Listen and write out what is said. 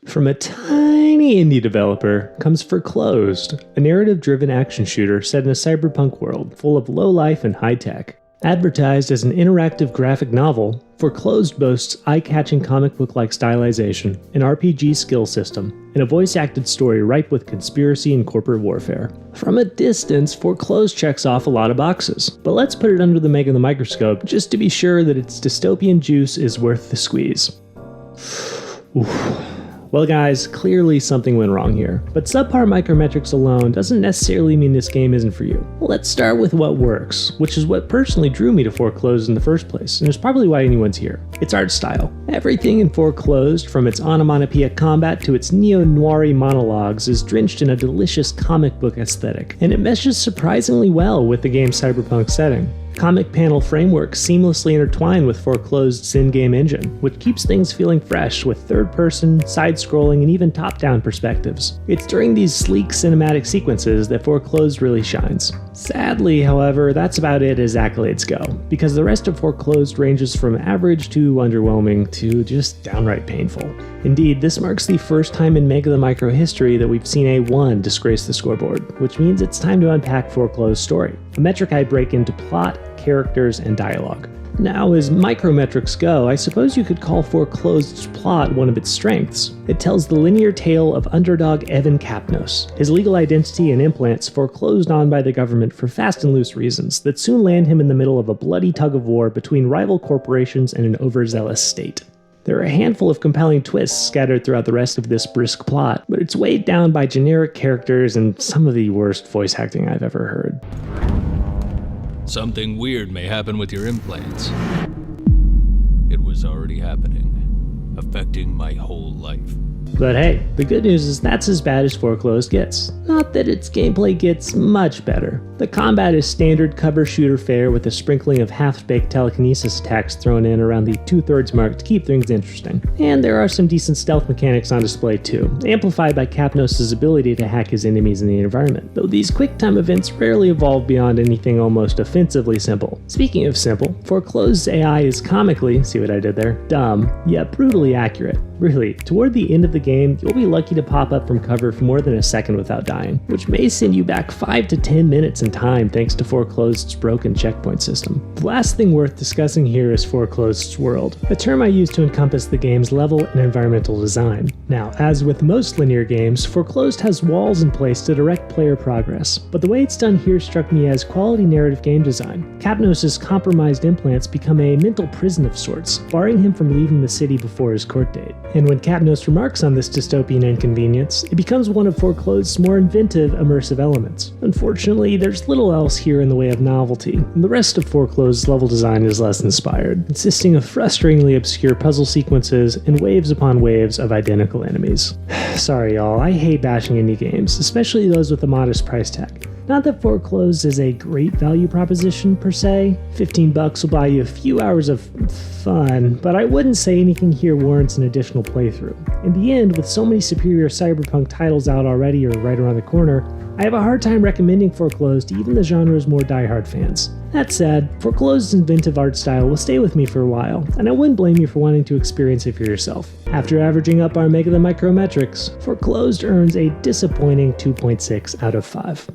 From a tiny indie developer comes FORECLOSED, a narrative-driven action shooter set in a cyberpunk world full of low-life and high-tech. Advertised as an interactive graphic novel, FORECLOSED boasts eye-catching comic book-like stylization, an RPG skill system, and a voice-acted story ripe with conspiracy and corporate warfare. From a distance, FORECLOSED checks off a lot of boxes, but let's put it under the meg of the microscope just to be sure that its dystopian juice is worth the squeeze. Oof. Well guys, clearly something went wrong here, but subpar micrometrics alone doesn't necessarily mean this game isn't for you. Let's start with what works, which is what personally drew me to FORECLOSED in the first place, and is probably why anyone's here. Its art style. Everything in FORECLOSED, from its onomatopoeia combat to its neo-noir monologues, is drenched in a delicious comic book aesthetic, and it meshes surprisingly well with the game's cyberpunk setting. Comic panel frameworks seamlessly intertwine with FORECLOSED's in-game engine, which keeps things feeling fresh with third-person, side-scrolling, and even top-down perspectives. It's during these sleek cinematic sequences that FORECLOSED really shines. Sadly, however, that's about it as accolades go, because the rest of FORECLOSED ranges from average to underwhelming to just downright painful. Indeed, this marks the first time in Mega the Micro history that we've seen a 1 disgrace the scoreboard, which means it's time to unpack FORECLOSED's story, a metric I break into plot, characters, and dialogue. Now, as micrometrics go, I suppose you could call FORECLOSED's plot one of its strengths. It tells the linear tale of underdog Evan Kapnos, his legal identity and implants foreclosed on by the government for fast and loose reasons that soon land him in the middle of a bloody tug-of-war between rival corporations and an overzealous state. There are a handful of compelling twists scattered throughout the rest of this brisk plot, but it's weighed down by generic characters and some of the worst voice acting I've ever heard. Something weird may happen with your implants. It was already happening, affecting my whole life. But hey, the good news is that's as bad as FORECLOSED gets. Not that its gameplay gets much better. The combat is standard cover shooter fare with a sprinkling of half-baked telekinesis attacks thrown in around the 2/3 mark to keep things interesting. And there are some decent stealth mechanics on display too, amplified by Kapnos' ability to hack his enemies in the environment, though these quick-time events rarely evolve beyond anything almost offensively simple. Speaking of simple, FORECLOSED's AI is comically, see what I did there, dumb, yet brutally accurate. Really, toward the end of the game, you'll be lucky to pop up from cover for more than a second without dying, which may send you back 5 to 10 minutes in time thanks to FORECLOSED's broken checkpoint system. The last thing worth discussing here is FORECLOSED's world, a term I use to encompass the game's level and environmental design. Now, as with most linear games, FORECLOSED has walls in place to direct player progress, but the way it's done here struck me as quality narrative game design. Kapnos' compromised implants become a mental prison of sorts, barring him from leaving the city before his court date. And when Kapnos remarks on this dystopian inconvenience, it becomes one of FORECLOSED's more inventive, immersive elements. Unfortunately, there's little else here in the way of novelty, and the rest of FORECLOSED's level design is less inspired, consisting of frustratingly obscure puzzle sequences and waves upon waves of identical enemies. Sorry y'all, I hate bashing indie games, especially those with a modest price tag. Not that FORECLOSED is a great value proposition per se. $15 will buy you a few hours of fun, but I wouldn't say anything here warrants an additional playthrough. In the end, with so many superior cyberpunk titles out already or right around the corner, I have a hard time recommending FORECLOSED to even the genre's more diehard fans. That said, FORECLOSED's inventive art style will stay with me for a while, and I wouldn't blame you for wanting to experience it for yourself. After averaging up our Mega the Micrometrics, FORECLOSED earns a disappointing 2.6 out of 5.